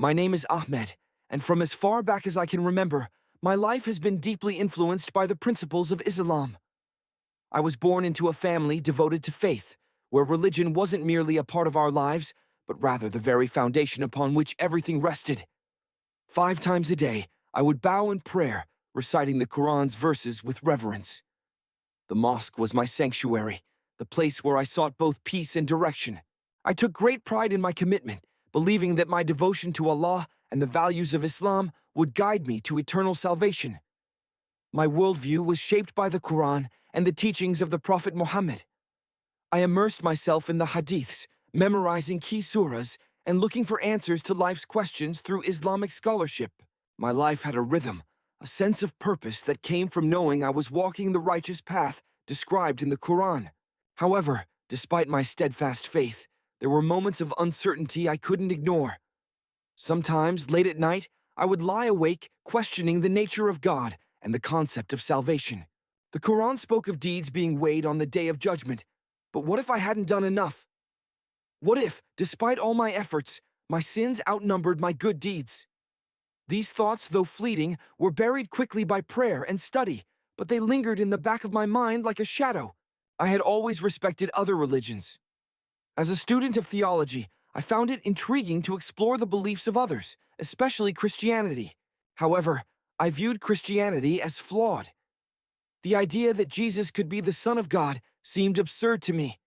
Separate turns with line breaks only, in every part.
My name is Ahmed, and from as far back as I can remember, my life has been deeply influenced by the principles of Islam. I was born into a family devoted to faith, where religion wasn't merely a part of our lives, but rather the very foundation upon which everything rested. 5 times a day, I would bow in prayer, reciting the Quran's verses with reverence. The mosque was my sanctuary, the place where I sought both peace and direction. I took great pride in my commitment, believing that my devotion to Allah and the values of Islam would guide me to eternal salvation. My worldview was shaped by the Quran and the teachings of the Prophet Muhammad. I immersed myself in the hadiths, memorizing key surahs, and looking for answers to life's questions through Islamic scholarship. My life had a rhythm, a sense of purpose that came from knowing I was walking the righteous path described in the Quran. However, despite my steadfast faith, there were moments of uncertainty I couldn't ignore. Sometimes, late at night, I would lie awake questioning the nature of God and the concept of salvation. The Quran spoke of deeds being weighed on the day of judgment, but what if I hadn't done enough? What if, despite all my efforts, my sins outnumbered my good deeds? These thoughts, though fleeting, were buried quickly by prayer and study, but they lingered in the back of my mind like a shadow. I had always respected other religions. As a student of theology, I found it intriguing to explore the beliefs of others, especially Christianity. However, I viewed Christianity as flawed. The idea that Jesus could be the Son of God seemed absurd to me.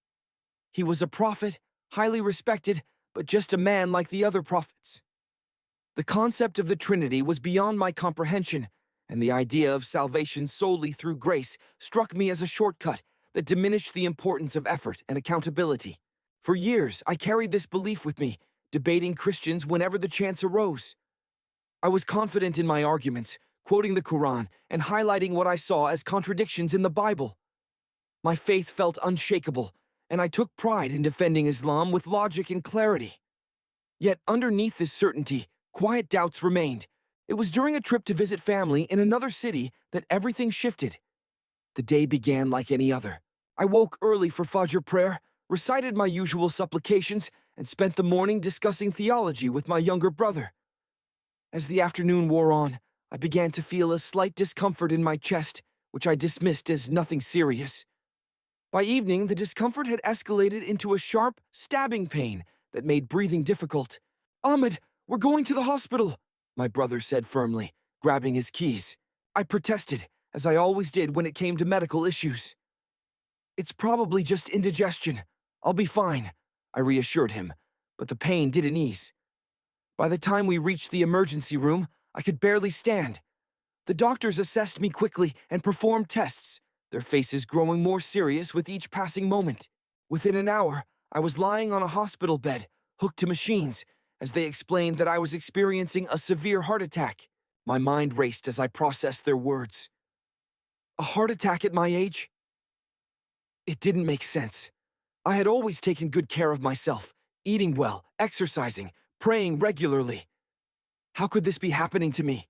He was a prophet, highly respected, but just a man like the other prophets. The concept of the Trinity was beyond my comprehension, and the idea of salvation solely through grace struck me as a shortcut that diminished the importance of effort and accountability. For years, I carried this belief with me, debating Christians whenever the chance arose. I was confident in my arguments, quoting the Quran and highlighting what I saw as contradictions in the Bible. My faith felt unshakable, and I took pride in defending Islam with logic and clarity. Yet underneath this certainty, quiet doubts remained. It was during a trip to visit family in another city that everything shifted. The day began like any other. I woke early for Fajr prayer, recited my usual supplications, and spent the morning discussing theology with my younger brother. As the afternoon wore on, I began to feel a slight discomfort in my chest, which I dismissed as nothing serious. By evening, the discomfort had escalated into a sharp, stabbing pain that made breathing difficult. "Ahmed, we're going to the hospital," my brother said firmly, grabbing his keys. I protested, as I always did when it came to medical issues. "It's probably just indigestion. I'll be fine," I reassured him, but the pain didn't ease. By the time we reached the emergency room, I could barely stand. The doctors assessed me quickly and performed tests, their faces growing more serious with each passing moment. Within an hour, I was lying on a hospital bed, hooked to machines, as they explained that I was experiencing a severe heart attack. My mind raced as I processed their words. A heart attack at my age? It didn't make sense. I had always taken good care of myself, eating well, exercising, praying regularly. How could this be happening to me?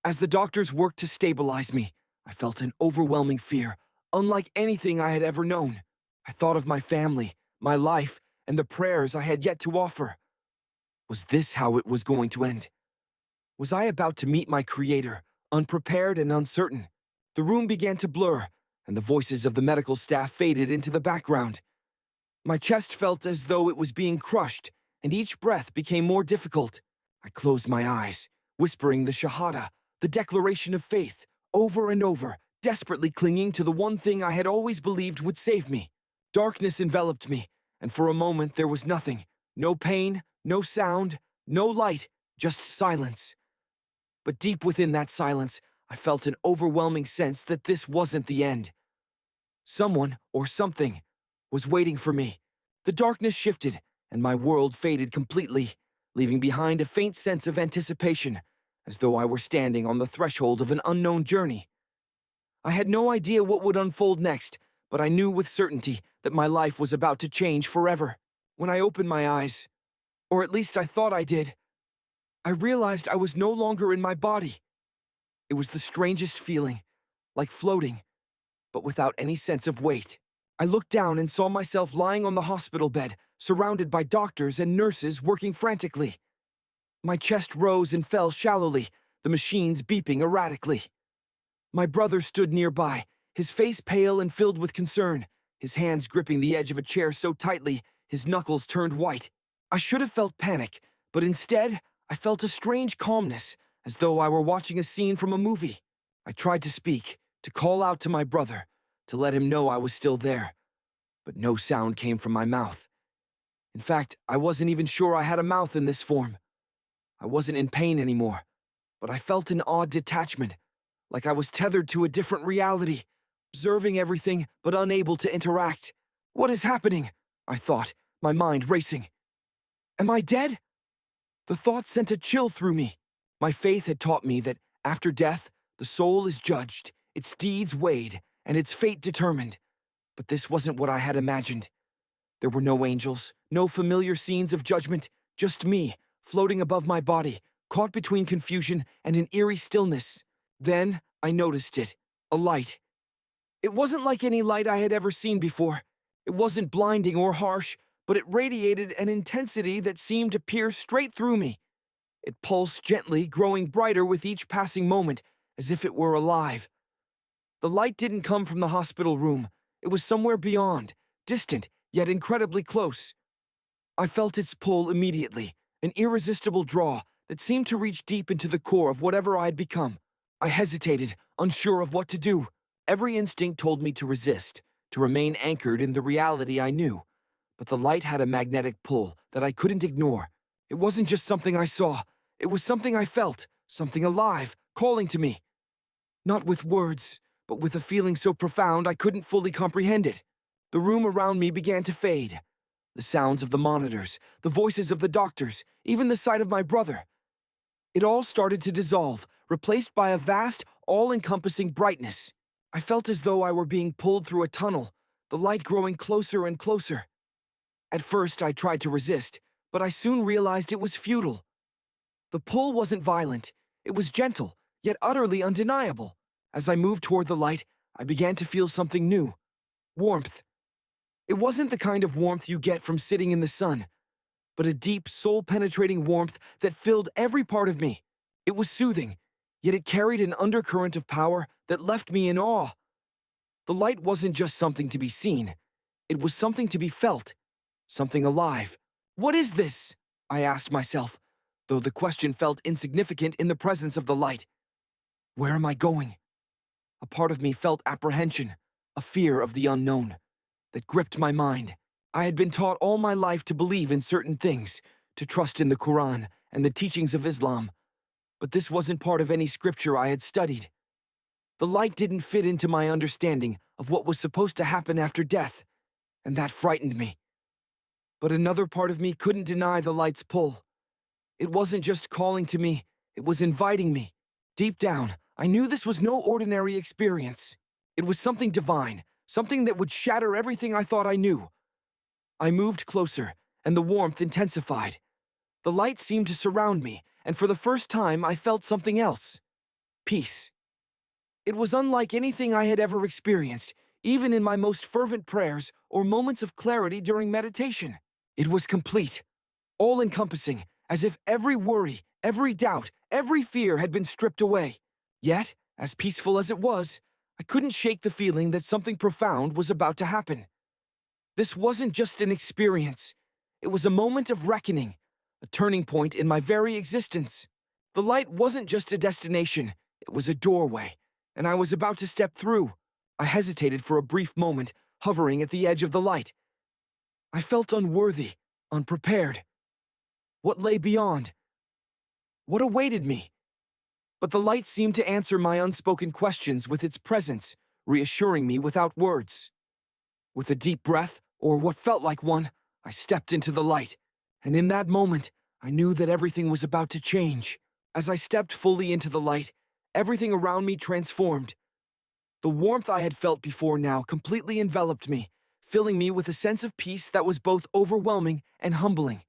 As the doctors worked to stabilize me, I felt an overwhelming fear, unlike anything I had ever known. I thought of my family, my life, and the prayers I had yet to offer. Was this how it was going to end? Was I about to meet my Creator, unprepared and uncertain? The room began to blur, and the voices of the medical staff faded into the background. My chest felt as though it was being crushed, and each breath became more difficult. I closed my eyes, whispering the Shahada, the declaration of faith, over and over, desperately clinging to the one thing I had always believed would save me. Darkness enveloped me, and for a moment there was nothing. No pain, no sound, no light, just silence. But deep within that silence, I felt an overwhelming sense that this wasn't the end. Someone, or something, was waiting for me. The darkness shifted, and my world faded completely, leaving behind a faint sense of anticipation, as though I were standing on the threshold of an unknown journey. I had no idea what would unfold next, but I knew with certainty that my life was about to change forever. When I opened my eyes, or at least I thought I did, I realized I was no longer in my body. It was the strangest feeling, like floating, but without any sense of weight. I looked down and saw myself lying on the hospital bed, surrounded by doctors and nurses working frantically. My chest rose and fell shallowly, the machines beeping erratically. My brother stood nearby, his face pale and filled with concern, his hands gripping the edge of a chair so tightly, his knuckles turned white. I should have felt panic, but instead, I felt a strange calmness, as though I were watching a scene from a movie. I tried to speak, to call out to my brother, to let him know I was still there, but no sound came from my mouth. In fact, I wasn't even sure I had a mouth in this form. I wasn't in pain anymore, but I felt an odd detachment, like I was tethered to a different reality, observing everything but unable to interact. What is happening? I thought, my mind racing. Am I dead? The thought sent a chill through me. My faith had taught me that after death, the soul is judged, its deeds weighed, and its fate determined. But this wasn't what I had imagined. There were no angels, no familiar scenes of judgment, just me, floating above my body, caught between confusion and an eerie stillness. Then I noticed it, a light. It wasn't like any light I had ever seen before. It wasn't blinding or harsh, but it radiated an intensity that seemed to pierce straight through me. It pulsed gently, growing brighter with each passing moment, as if it were alive. The light didn't come from the hospital room. It was somewhere beyond, distant, yet incredibly close. I felt its pull immediately, an irresistible draw that seemed to reach deep into the core of whatever I had become. I hesitated, unsure of what to do. Every instinct told me to resist, to remain anchored in the reality I knew. But the light had a magnetic pull that I couldn't ignore. It wasn't just something I saw. It was something I felt, something alive, calling to me. Not with words, but with a feeling so profound I couldn't fully comprehend it. The room around me began to fade. The sounds of the monitors, the voices of the doctors, even the sight of my brother. It all started to dissolve, replaced by a vast, all-encompassing brightness. I felt as though I were being pulled through a tunnel, the light growing closer and closer. At first, I tried to resist, but I soon realized it was futile. The pull wasn't violent. It was gentle, yet utterly undeniable. As I moved toward the light, I began to feel something new. Warmth. It wasn't the kind of warmth you get from sitting in the sun, but a deep, soul-penetrating warmth that filled every part of me. It was soothing, yet it carried an undercurrent of power that left me in awe. The light wasn't just something to be seen. It was something to be felt, something alive. What is this? I asked myself, though the question felt insignificant in the presence of the light. Where am I going? A part of me felt apprehension, a fear of the unknown, that gripped my mind. I had been taught all my life to believe in certain things, to trust in the Quran and the teachings of Islam. But this wasn't part of any scripture I had studied. The light didn't fit into my understanding of what was supposed to happen after death, and that frightened me. But another part of me couldn't deny the light's pull. It wasn't just calling to me, it was inviting me. Deep down, I knew this was no ordinary experience. It was something divine, something that would shatter everything I thought I knew. I moved closer, and the warmth intensified. The light seemed to surround me, and for the first time I felt something else. Peace. It was unlike anything I had ever experienced, even in my most fervent prayers or moments of clarity during meditation. It was complete, all-encompassing, as if every worry, every doubt, every fear had been stripped away. Yet, as peaceful as it was, I couldn't shake the feeling that something profound was about to happen. This wasn't just an experience. It was a moment of reckoning, a turning point in my very existence. The light wasn't just a destination, it was a doorway, and I was about to step through. I hesitated for a brief moment, hovering at the edge of the light. I felt unworthy, unprepared. What lay beyond? What awaited me? But the light seemed to answer my unspoken questions with its presence, reassuring me without words. With a deep breath, or what felt like one, I stepped into the light, and in that moment, I knew that everything was about to change. As I stepped fully into the light, everything around me transformed. The warmth I had felt before now completely enveloped me, filling me with a sense of peace that was both overwhelming and humbling.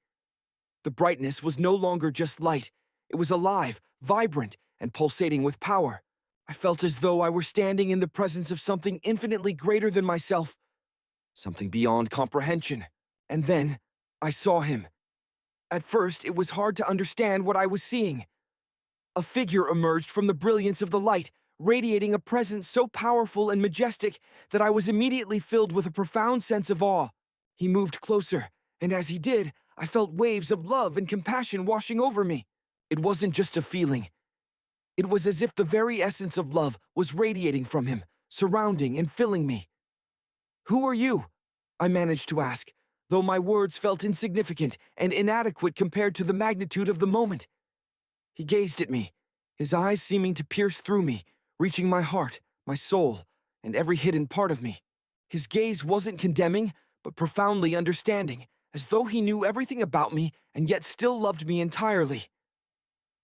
The brightness was no longer just light. It was alive, vibrant, and pulsating with power. I felt as though I were standing in the presence of something infinitely greater than myself, something beyond comprehension. And then, I saw him. At first, it was hard to understand what I was seeing. A figure emerged from the brilliance of the light, radiating a presence so powerful and majestic that I was immediately filled with a profound sense of awe. He moved closer, and as he did, I felt waves of love and compassion washing over me. It wasn't just a feeling. It was as if the very essence of love was radiating from him, surrounding and filling me. "Who are you?" I managed to ask, though my words felt insignificant and inadequate compared to the magnitude of the moment. He gazed at me, his eyes seeming to pierce through me, reaching my heart, my soul, and every hidden part of me. His gaze wasn't condemning, but profoundly understanding, as though he knew everything about me and yet still loved me entirely.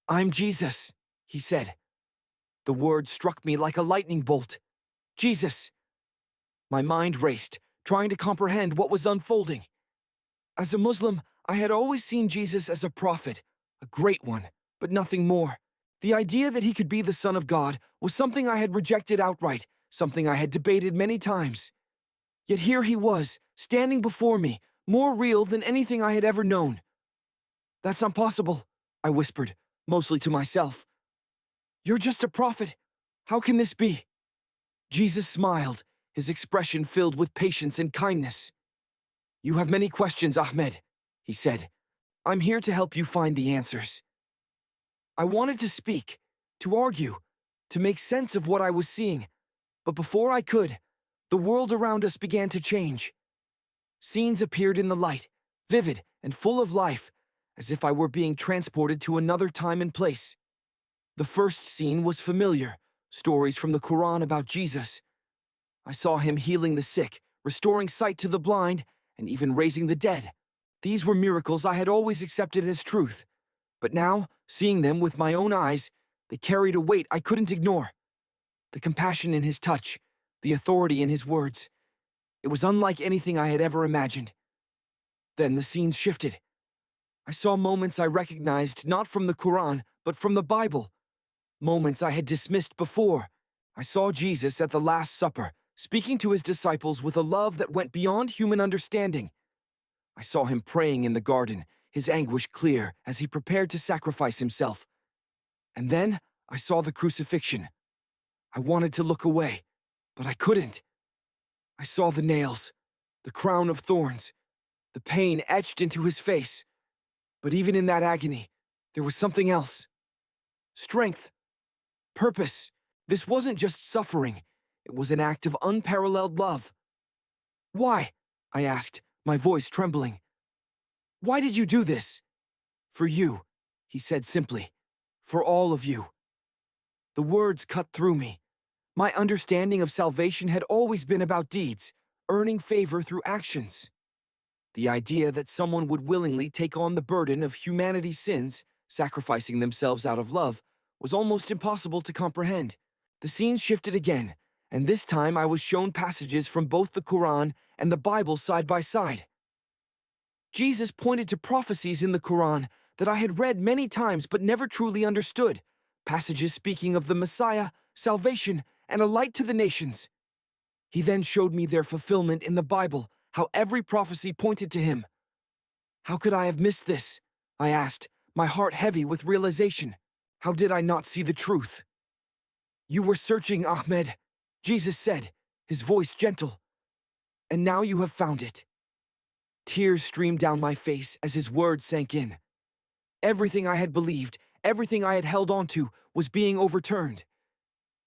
"I'm Jesus," he said. The word struck me like a lightning bolt. Jesus. My mind raced, trying to comprehend what was unfolding. As a Muslim, I had always seen Jesus as a prophet, a great one, but nothing more. The idea that he could be the Son of God was something I had rejected outright, something I had debated many times. Yet here he was, standing before me, more real than anything I had ever known. "That's impossible," I whispered, mostly to myself. "You're just a prophet. How can this be?" Jesus smiled, his expression filled with patience and kindness. "You have many questions, Ahmed," he said. "I'm here to help you find the answers." I wanted to speak, to argue, to make sense of what I was seeing, but before I could, the world around us began to change. Scenes appeared in the light, vivid and full of life, as if I were being transported to another time and place. The first scene was familiar, stories from the Quran about Jesus. I saw him healing the sick, restoring sight to the blind, and even raising the dead. These were miracles I had always accepted as truth. But now, seeing them with my own eyes, they carried a weight I couldn't ignore. The compassion in his touch, the authority in his words. It was unlike anything I had ever imagined. Then the scenes shifted. I saw moments I recognized not from the Quran, but from the Bible. Moments I had dismissed before. I saw Jesus at the Last Supper, speaking to his disciples with a love that went beyond human understanding. I saw him praying in the garden, his anguish clear as he prepared to sacrifice himself. And then I saw the crucifixion. I wanted to look away, but I couldn't. I saw the nails, the crown of thorns, the pain etched into his face. But even in that agony, there was something else. Strength. Purpose. This wasn't just suffering. It was an act of unparalleled love. "Why?" I asked, my voice trembling. "Why did you do this?" "For you," he said simply. "For all of you." The words cut through me. My understanding of salvation had always been about deeds, earning favor through actions. The idea that someone would willingly take on the burden of humanity's sins, sacrificing themselves out of love, was almost impossible to comprehend. The scene shifted again, and this time I was shown passages from both the Quran and the Bible side by side. Jesus pointed to prophecies in the Quran that I had read many times but never truly understood, passages speaking of the Messiah, salvation, and a light to the nations. He then showed me their fulfillment in the Bible, how every prophecy pointed to him. "How could I have missed this?" I asked, my heart heavy with realization. How did I not see the truth? "You were searching, Ahmed," Jesus said, his voice gentle. "And now you have found it." Tears streamed down my face as his words sank in. Everything I had believed, everything I had held on to, was being overturned.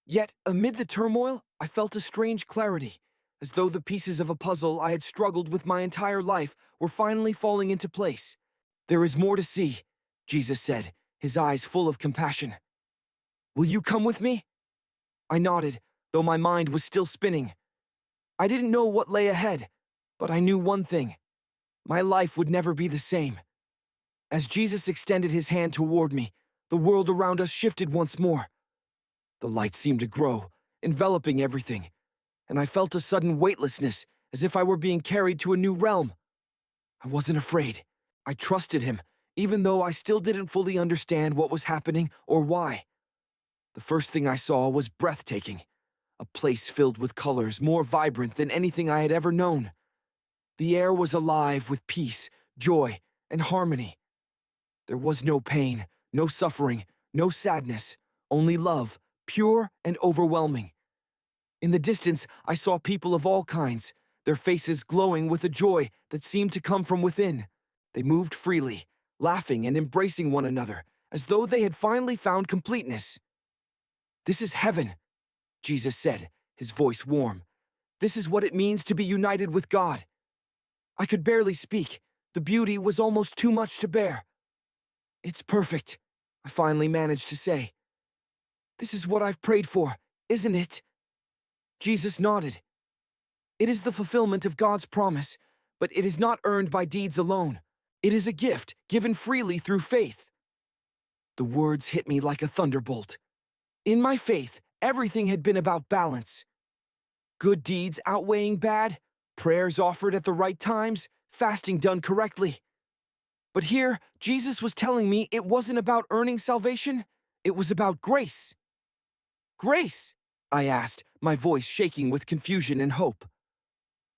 Yet, amid the turmoil, I felt a strange clarity, as though the pieces of a puzzle I had struggled with my entire life were finally falling into place. "There is more to see," Jesus said, his eyes full of compassion. "Will you come with me?" I nodded, though my mind was still spinning. I didn't know what lay ahead, but I knew one thing. My life would never be the same. As Jesus extended his hand toward me, the world around us shifted once more. The light seemed to grow, enveloping everything, and I felt a sudden weightlessness, as if I were being carried to a new realm. I wasn't afraid. I trusted him, even though I still didn't fully understand what was happening or why. The first thing I saw was breathtaking, a place filled with colors more vibrant than anything I had ever known. The air was alive with peace, joy, and harmony. There was no pain, no suffering, no sadness, only love, pure and overwhelming. In the distance, I saw people of all kinds, their faces glowing with a joy that seemed to come from within. They moved freely, laughing and embracing one another, as though they had finally found completeness. "This is heaven," Jesus said, his voice warm. "This is what it means to be united with God." I could barely speak. The beauty was almost too much to bear. "It's perfect," I finally managed to say. "This is what I've prayed for, isn't it?" Jesus nodded. "It is the fulfillment of God's promise, but it is not earned by deeds alone. It is a gift given freely through faith." The words hit me like a thunderbolt. In my faith, everything had been about balance. Good deeds outweighing bad, prayers offered at the right times, fasting done correctly. But here, Jesus was telling me it wasn't about earning salvation, it was about grace. "Grace?" I asked, my voice shaking with confusion and hope.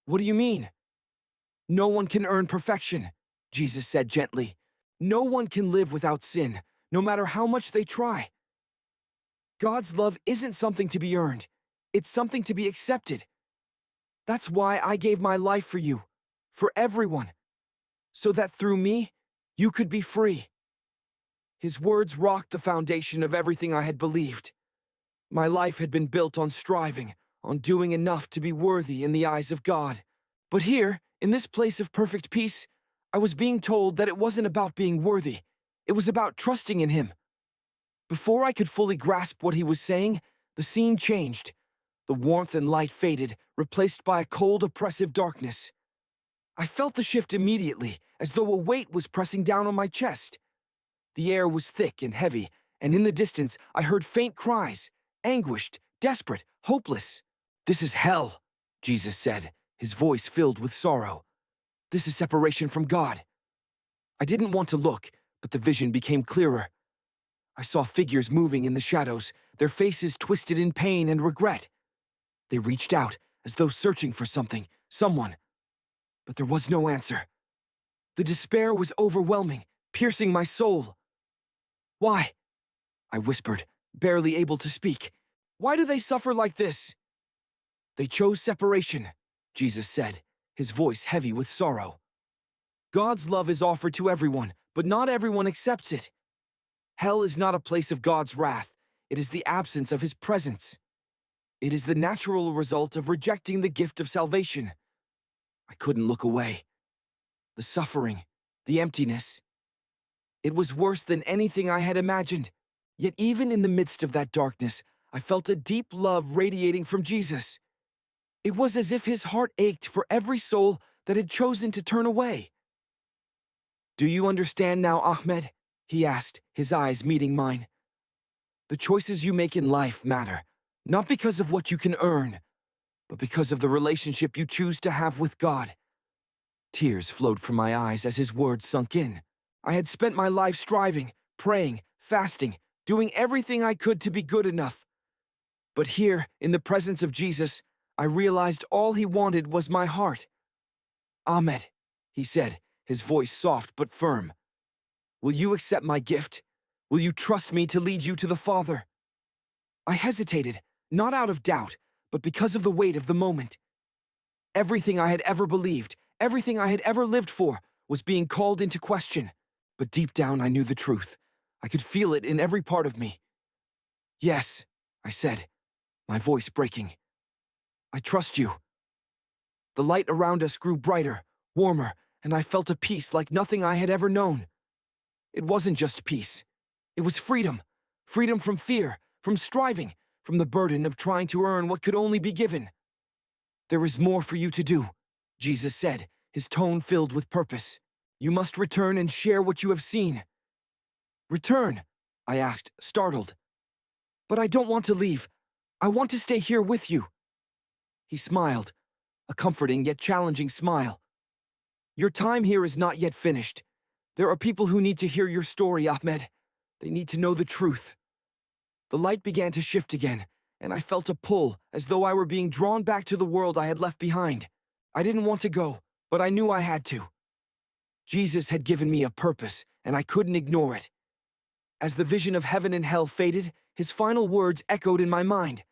"What do you mean?" "No one can earn perfection," Jesus said gently. "No one can live without sin, no matter how much they try. God's love isn't something to be earned. It's something to be accepted. That's why I gave my life for you, for everyone, so that through me, you could be free." His words rocked the foundation of everything I had believed. My life had been built on striving, on doing enough to be worthy in the eyes of God. But here, in this place of perfect peace, I was being told that it wasn't about being worthy. It was about trusting in Him. Before I could fully grasp what he was saying, the scene changed. The warmth and light faded, replaced by a cold, oppressive darkness. I felt the shift immediately, as though a weight was pressing down on my chest. The air was thick and heavy, and in the distance I heard faint cries, anguished, desperate, hopeless. "This is hell," Jesus said, his voice filled with sorrow. "This is separation from God." I didn't want to look, but the vision became clearer. I saw figures moving in the shadows, their faces twisted in pain and regret. They reached out, as though searching for something, someone. But there was no answer. The despair was overwhelming, piercing my soul. "Why?" I whispered, barely able to speak. "Why do they suffer like this?" "They chose separation," Jesus said, his voice heavy with sorrow. "God's love is offered to everyone, but not everyone accepts it. Hell is not a place of God's wrath. It is the absence of His presence. It is the natural result of rejecting the gift of salvation." I couldn't look away. The suffering, the emptiness. It was worse than anything I had imagined. Yet even in the midst of that darkness, I felt a deep love radiating from Jesus. It was as if His heart ached for every soul that had chosen to turn away. "Do you understand now, Ahmed?" he asked, his eyes meeting mine. "The choices you make in life matter, not because of what you can earn, but because of the relationship you choose to have with God." Tears flowed from my eyes as his words sunk in. I had spent my life striving, praying, fasting, doing everything I could to be good enough. But here, in the presence of Jesus, I realized all He wanted was my heart. "Ahmed," he said, his voice soft but firm, "will you accept my gift? Will you trust me to lead you to the Father?" I hesitated, not out of doubt, but because of the weight of the moment. Everything I had ever believed, everything I had ever lived for, was being called into question. But deep down I knew the truth. I could feel it in every part of me. "Yes," I said, my voice breaking. "I trust you." The light around us grew brighter, warmer, and I felt a peace like nothing I had ever known. It wasn't just peace. It was freedom. Freedom from fear, from striving, from the burden of trying to earn what could only be given. "There is more for you to do," Jesus said, his tone filled with purpose. "You must return and share what you have seen." "Return?" I asked, startled. "But I don't want to leave. I want to stay here with you." He smiled, a comforting yet challenging smile. "Your time here is not yet finished. There are people who need to hear your story, Ahmed. They need to know the truth." The light began to shift again, and I felt a pull, as though I were being drawn back to the world I had left behind. I didn't want to go, but I knew I had to. Jesus had given me a purpose, and I couldn't ignore it. As the vision of heaven and hell faded, his final words echoed in my mind.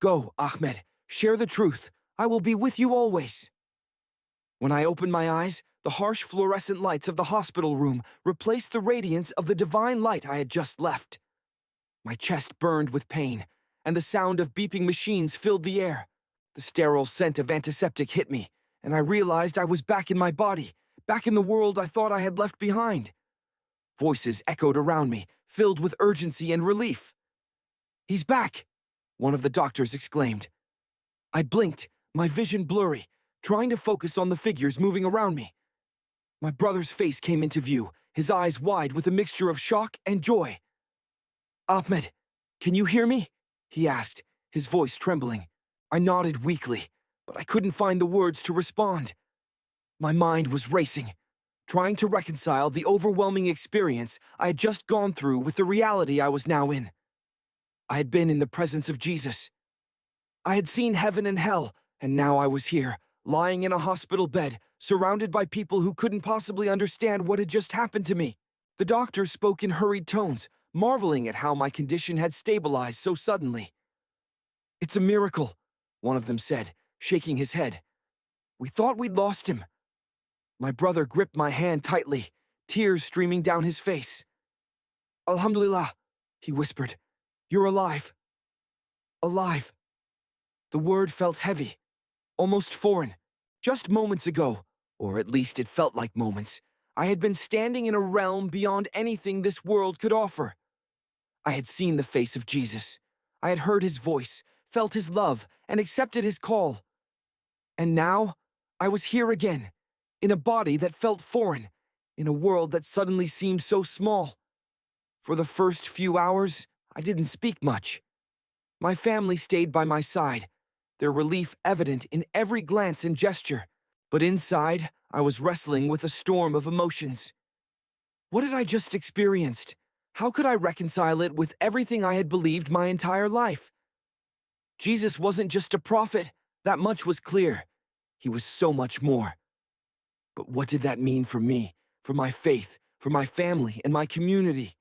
Go, Ahmed, share the truth. I will be with you always. When I opened my eyes, the harsh fluorescent lights of the hospital room replaced the radiance of the divine light I had just left. My chest burned with pain, and the sound of beeping machines filled the air. The sterile scent of antiseptic hit me, and I realized I was back in my body, back in the world I thought I had left behind. Voices echoed around me, filled with urgency and relief. He's back, one of the doctors exclaimed. I blinked, my vision blurry, trying to focus on the figures moving around me. My brother's face came into view, his eyes wide with a mixture of shock and joy. Ahmed, can you hear me? He asked, his voice trembling. I nodded weakly, but I couldn't find the words to respond. My mind was racing, trying to reconcile the overwhelming experience I had just gone through with the reality I was now in. I had been in the presence of Jesus. I had seen heaven and hell, and now I was here, lying in a hospital bed, surrounded by people who couldn't possibly understand what had just happened to me. The doctors spoke in hurried tones, marveling at how my condition had stabilized so suddenly. It's a miracle, one of them said, shaking his head. We thought we'd lost him. My brother gripped my hand tightly, tears streaming down his face. Alhamdulillah, he whispered. You're alive. Alive. The word felt heavy, almost foreign. Just moments ago, or at least it felt like moments, I had been standing in a realm beyond anything this world could offer. I had seen the face of Jesus. I had heard his voice, felt his love, and accepted his call. And now, I was here again, in a body that felt foreign, in a world that suddenly seemed so small. For the first few hours, I didn't speak much. My family stayed by my side, their relief evident in every glance and gesture. But inside, I was wrestling with a storm of emotions. What had I just experienced? How could I reconcile it with everything I had believed my entire life? Jesus wasn't just a prophet, that much was clear. He was so much more. But what did that mean for me, for my faith, for my family, and my community?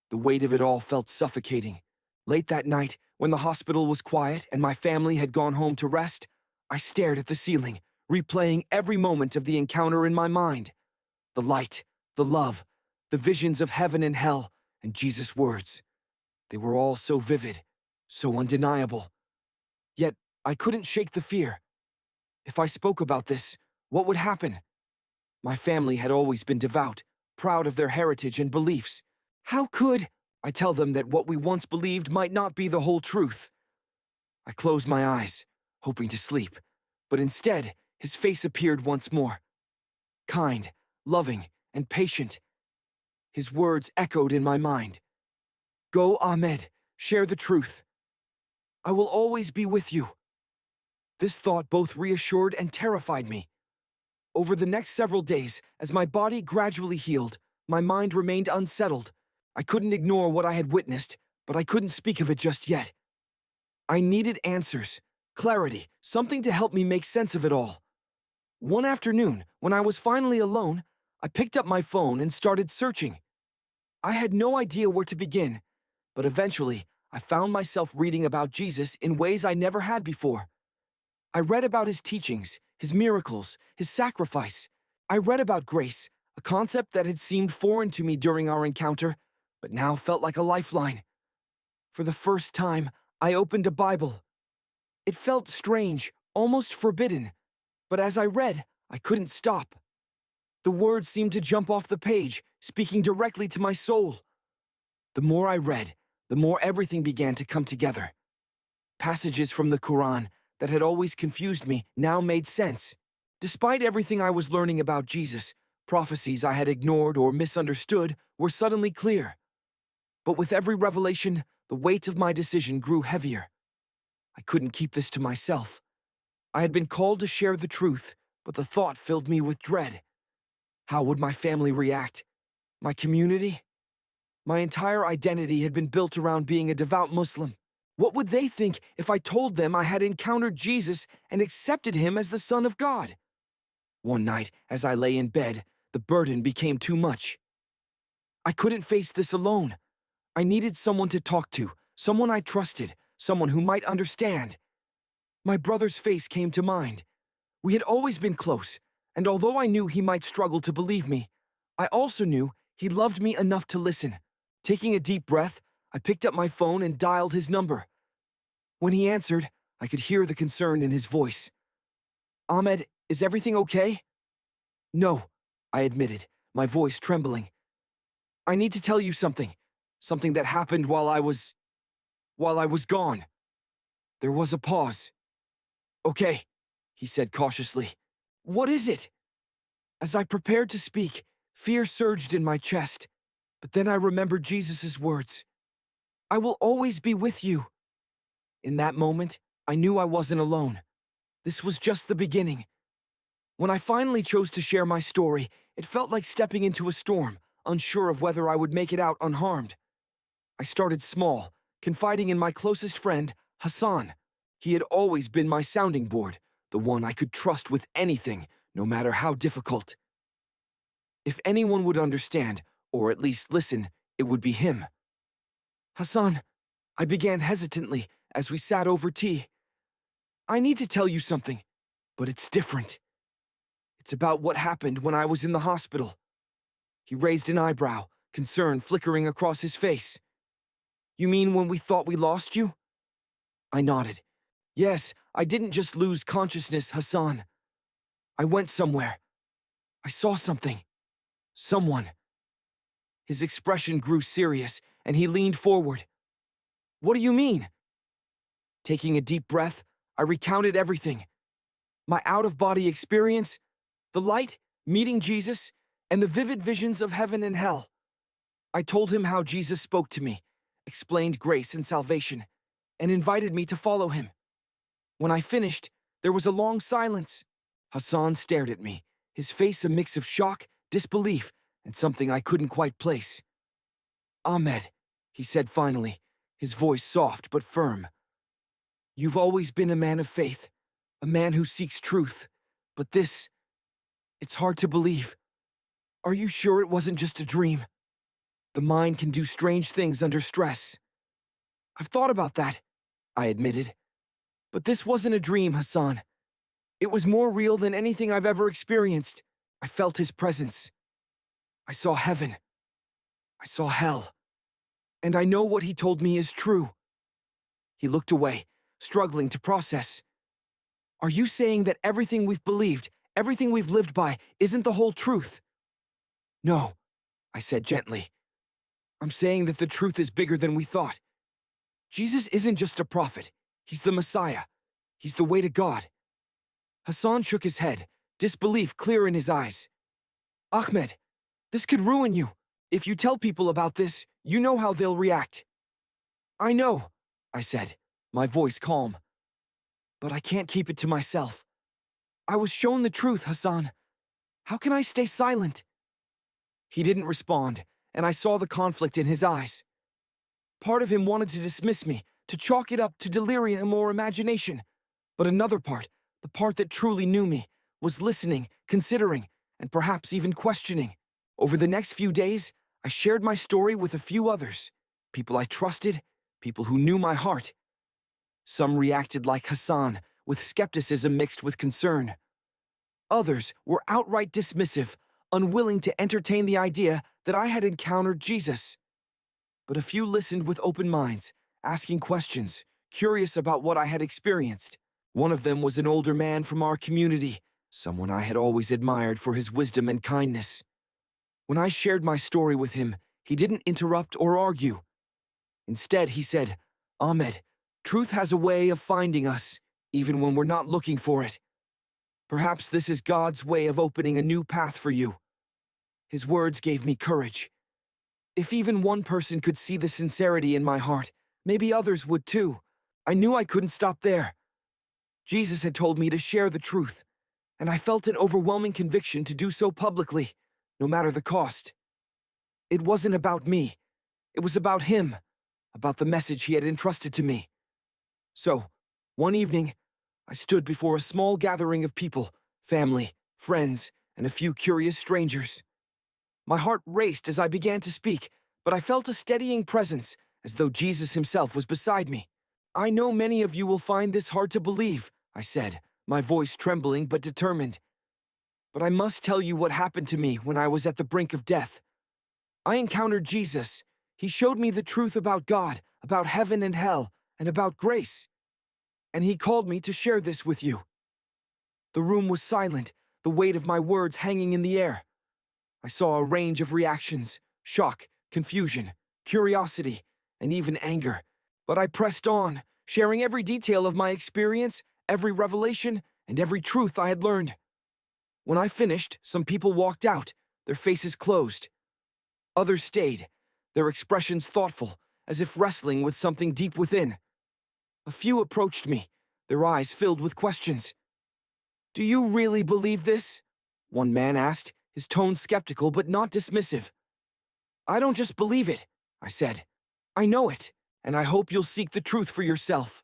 The weight of it all felt suffocating. Late that night, when the hospital was quiet and my family had gone home to rest, I stared at the ceiling, replaying every moment of the encounter in my mind. The light, the love, the visions of heaven and hell, and Jesus' words. They were all so vivid, so undeniable. Yet, I couldn't shake the fear. If I spoke about this, what would happen? My family had always been devout, proud of their heritage and beliefs. How could I tell them that what we once believed might not be the whole truth? I closed my eyes, hoping to sleep, but instead, his face appeared once more. Kind, loving, and patient. His words echoed in my mind. Go, Ahmed, share the truth. I will always be with you. This thought both reassured and terrified me. Over the next several days, as my body gradually healed, my mind remained unsettled. I couldn't ignore what I had witnessed, but I couldn't speak of it just yet. I needed answers, clarity, something to help me make sense of it all. One afternoon, when I was finally alone, I picked up my phone and started searching. I had no idea where to begin, but eventually, I found myself reading about Jesus in ways I never had before. I read about his teachings, his miracles, his sacrifice. I read about grace, a concept that had seemed foreign to me during our encounter, but now felt like a lifeline. For the first time, I opened a Bible. It felt strange, almost forbidden, but as I read, I couldn't stop. The words seemed to jump off the page, speaking directly to my soul. The more I read, the more everything began to come together. Passages from the Quran that had always confused me now made sense. Despite everything I was learning about Jesus, prophecies I had ignored or misunderstood were suddenly clear. But with every revelation, the weight of my decision grew heavier. I couldn't keep this to myself. I had been called to share the truth, but the thought filled me with dread. How would my family react? My community? My entire identity had been built around being a devout Muslim. What would they think if I told them I had encountered Jesus and accepted him as the Son of God? One night, as I lay in bed, The burden became too much. I couldn't face this alone. I needed someone to talk to, someone I trusted, someone who might understand. My brother's face came to mind. We had always been close, and although I knew he might struggle to believe me, I also knew he loved me enough to listen. Taking a deep breath, I picked up my phone and dialed his number. When he answered, I could hear the concern in his voice. "Ahmed, is everything okay?" "No," I admitted, my voice trembling. "I need to tell you something. Something that happened while I was gone." There was a pause. "Okay," he said cautiously. "What is it?" As I prepared to speak, fear surged in my chest. But then I remembered Jesus' words. "I will always be with you." In that moment, I knew I wasn't alone. This was just the beginning. When I finally chose to share my story, it felt like stepping into a storm, unsure of whether I would make it out unharmed. I started small, confiding in my closest friend, Hassan. He had always been my sounding board, the one I could trust with anything, no matter how difficult. If anyone would understand, or at least listen, it would be him. "Hassan," I began hesitantly as we sat over tea. "I need to tell you something, but it's different. It's about what happened when I was in the hospital." He raised an eyebrow, concern flickering across his face. "You mean when we thought we lost you?" I nodded. "Yes, I didn't just lose consciousness, Hassan. I went somewhere. I saw something. Someone." His expression grew serious, and he leaned forward. "What do you mean?" Taking a deep breath, I recounted everything. My out-of-body experience, the light, meeting Jesus, and the vivid visions of heaven and hell. I told him how Jesus spoke to me, explained grace and salvation, and invited me to follow him. When I finished, there was a long silence. Hassan stared at me, his face a mix of shock, disbelief, and something I couldn't quite place. "Ahmed," he said finally, his voice soft but firm. "You've always been a man of faith, a man who seeks truth, but it's hard to believe. Are you sure it wasn't just a dream? The mind can do strange things under stress." "I've thought about that," I admitted. "But this wasn't a dream, Hassan. It was more real than anything I've ever experienced. I felt his presence. I saw heaven. I saw hell. And I know what he told me is true." He looked away, struggling to process. "Are you saying that everything we've believed, everything we've lived by, isn't the whole truth?" "No," I said gently. "I'm saying that the truth is bigger than we thought. Jesus isn't just a prophet. He's the Messiah. He's the way to God." Hassan shook his head, disbelief clear in his eyes. "Ahmed, this could ruin you. If you tell people about this, you know how they'll react." "I know," I said, my voice calm. "But I can't keep it to myself. I was shown the truth, Hassan. How can I stay silent?" He didn't respond, and I saw the conflict in his eyes. Part of him wanted to dismiss me, to chalk it up to delirium or imagination. But another part, the part that truly knew me, was listening, considering, and perhaps even questioning. Over the next few days, I shared my story with a few others, people I trusted, people who knew my heart. Some reacted like Hassan, with skepticism mixed with concern. Others were outright dismissive, unwilling to entertain the idea that I had encountered Jesus. But a few listened with open minds, asking questions, curious about what I had experienced. One of them was an older man from our community, someone I had always admired for his wisdom and kindness. When I shared my story with him, he didn't interrupt or argue. Instead, he said, "Ahmed, truth has a way of finding us, even when we're not looking for it. Perhaps this is God's way of opening a new path for you." His words gave me courage. If even one person could see the sincerity in my heart, maybe others would too. I knew I couldn't stop there. Jesus had told me to share the truth, and I felt an overwhelming conviction to do so publicly, no matter the cost. It wasn't about me. It was about him, about the message he had entrusted to me. So, one evening, I stood before a small gathering of people, family, friends, and a few curious strangers. My heart raced as I began to speak, but I felt a steadying presence, as though Jesus himself was beside me. "I know many of you will find this hard to believe," I said, my voice trembling but determined. "But I must tell you what happened to me when I was at the brink of death. I encountered Jesus. He showed me the truth about God, about heaven and hell, and about grace. And he called me to share this with you." The room was silent, the weight of my words hanging in the air. I saw a range of reactions: shock, confusion, curiosity, and even anger. But I pressed on, sharing every detail of my experience, every revelation, and every truth I had learned. When I finished, some people walked out, their faces closed. Others stayed, their expressions thoughtful, as if wrestling with something deep within. A few approached me, their eyes filled with questions. "Do you really believe this?" one man asked, his tone skeptical but not dismissive. "I don't just believe it," I said. "I know it, and I hope you'll seek the truth for yourself."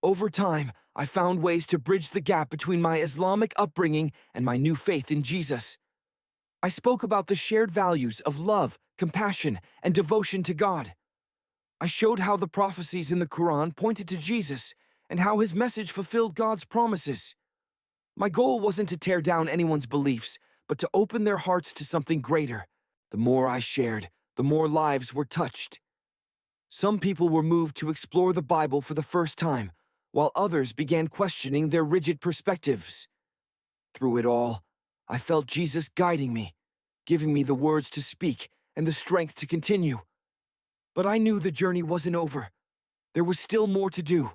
Over time, I found ways to bridge the gap between my Islamic upbringing and my new faith in Jesus. I spoke about the shared values of love, compassion, and devotion to God. I showed how the prophecies in the Quran pointed to Jesus and how his message fulfilled God's promises. My goal wasn't to tear down anyone's beliefs, but to open their hearts to something greater. The more I shared, the more lives were touched. Some people were moved to explore the Bible for the first time, while others began questioning their rigid perspectives. Through it all, I felt Jesus guiding me, giving me the words to speak and the strength to continue. But I knew the journey wasn't over. There was still more to do,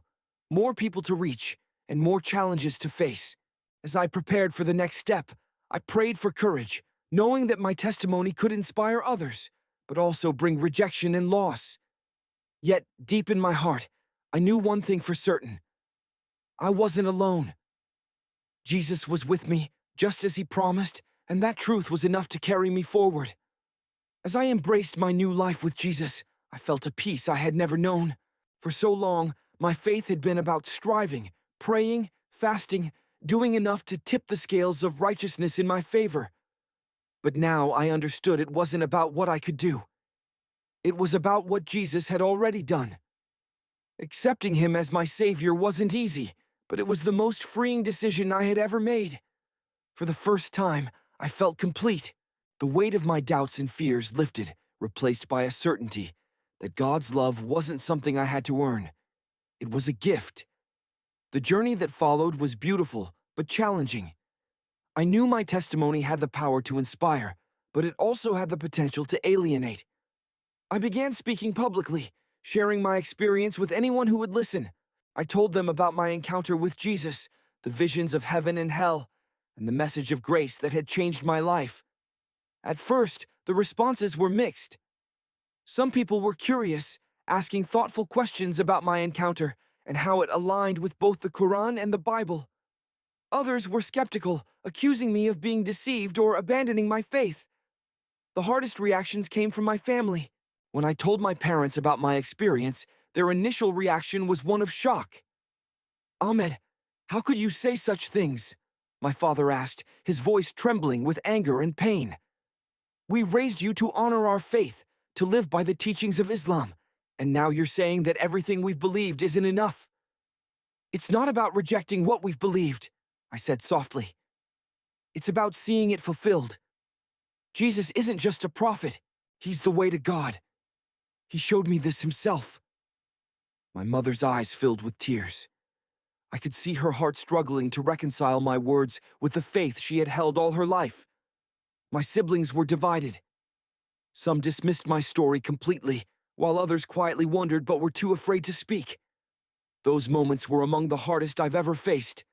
more people to reach, and more challenges to face. As I prepared for the next step, I prayed for courage, knowing that my testimony could inspire others, but also bring rejection and loss. Yet, deep in my heart, I knew one thing for certain. I wasn't alone. Jesus was with me, just as he promised, and that truth was enough to carry me forward. As I embraced my new life with Jesus, I felt a peace I had never known. For so long, my faith had been about striving, praying, fasting, doing enough to tip the scales of righteousness in my favor. But now I understood it wasn't about what I could do. It was about what Jesus had already done. Accepting him as my Savior wasn't easy, but it was the most freeing decision I had ever made. For the first time, I felt complete. The weight of my doubts and fears lifted, replaced by a certainty that God's love wasn't something I had to earn. It was a gift. The journey that followed was beautiful, but challenging. I knew my testimony had the power to inspire, but it also had the potential to alienate. I began speaking publicly, sharing my experience with anyone who would listen. I told them about my encounter with Jesus, the visions of heaven and hell, and the message of grace that had changed my life. At first, the responses were mixed. Some people were curious, asking thoughtful questions about my encounter and how it aligned with both the Quran and the Bible. Others were skeptical, accusing me of being deceived or abandoning my faith. The hardest reactions came from my family. When I told my parents about my experience, their initial reaction was one of shock. "Ahmed, how could you say such things?" my father asked, his voice trembling with anger and pain. "We raised you to honor our faith, to live by the teachings of Islam, and now you're saying that everything we've believed isn't enough." "It's not about rejecting what we've believed," I said softly. "It's about seeing it fulfilled. Jesus isn't just a prophet, he's the way to God. He showed me this himself." My mother's eyes filled with tears. I could see her heart struggling to reconcile my words with the faith she had held all her life. My siblings were divided. Some dismissed my story completely, while others quietly wondered but were too afraid to speak. Those moments were among the hardest I've ever faced.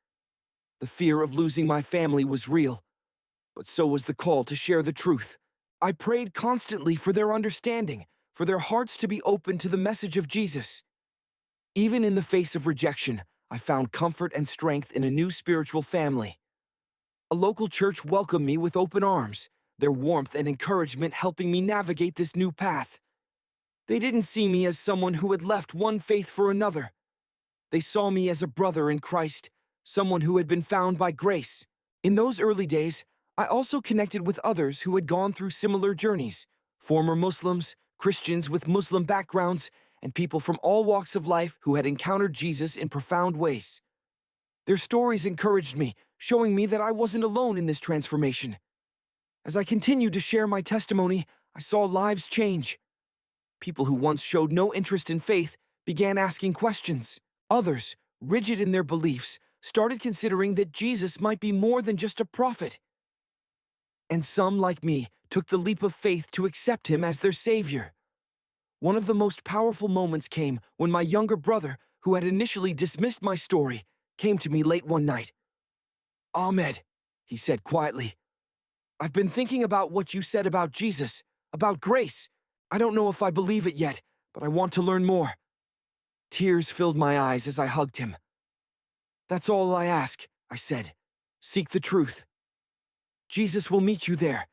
The fear of losing my family was real, but so was the call to share the truth. I prayed constantly for their understanding, for their hearts to be open to the message of Jesus. Even in the face of rejection, I found comfort and strength in a new spiritual family. A local church welcomed me with open arms, their warmth and encouragement helping me navigate this new path. They didn't see me as someone who had left one faith for another. They saw me as a brother in Christ, someone who had been found by grace. In those early days, I also connected with others who had gone through similar journeys, former Muslims, Christians with Muslim backgrounds, and people from all walks of life who had encountered Jesus in profound ways. Their stories encouraged me, showing me that I wasn't alone in this transformation. As I continued to share my testimony, I saw lives change. People who once showed no interest in faith began asking questions. Others, rigid in their beliefs, started considering that Jesus might be more than just a prophet. And some, like me, took the leap of faith to accept him as their savior. One of the most powerful moments came when my younger brother, who had initially dismissed my story, came to me late one night. "Ahmed," he said quietly, "I've been thinking about what you said about Jesus, about grace. I don't know if I believe it yet, but I want to learn more." Tears filled my eyes as I hugged him. "That's all I ask," I said. "Seek the truth. Jesus will meet you there."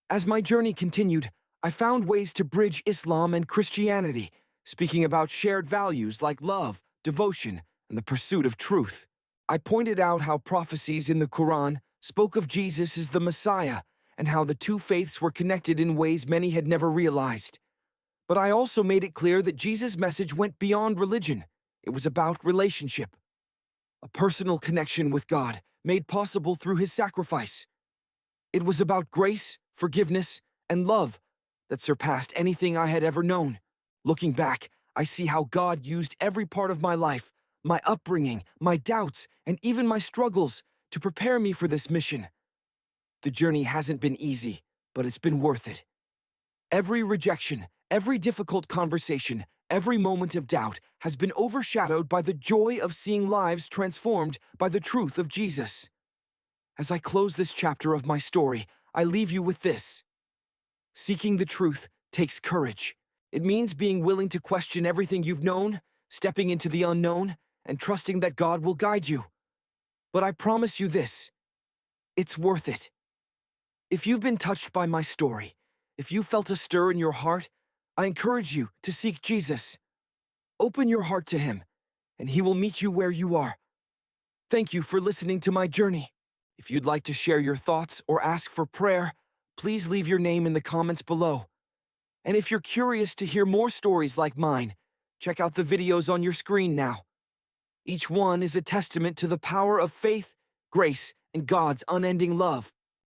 As my journey continued, I found ways to bridge Islam and Christianity, speaking about shared values like love, devotion, and the pursuit of truth. I pointed out how prophecies in the Quran spoke of Jesus as the Messiah and how the two faiths were connected in ways many had never realized. But I also made it clear that Jesus' message went beyond religion. It was about relationship, a personal connection with God made possible through his sacrifice. It was about grace, forgiveness, and love that surpassed anything I had ever known. Looking back, I see how God used every part of my life, my upbringing, my doubts, and even my struggles to prepare me for this mission. The journey hasn't been easy, but it's been worth it. Every rejection, every difficult conversation, every moment of doubt has been overshadowed by the joy of seeing lives transformed by the truth of Jesus. As I close this chapter of my story, I leave you with this. Seeking the truth takes courage. It means being willing to question everything you've known, stepping into the unknown, and trusting that God will guide you. But I promise you this, it's worth it. If you've been touched by my story, if you felt a stir in your heart, I encourage you to seek Jesus. Open your heart to him, and he will meet you where you are. Thank you for listening to my journey. If you'd like to share your thoughts or ask for prayer, please leave your name in the comments below. And if you're curious to hear more stories like mine, check out the videos on your screen now. Each one is a testament to the power of faith, grace, and God's unending love.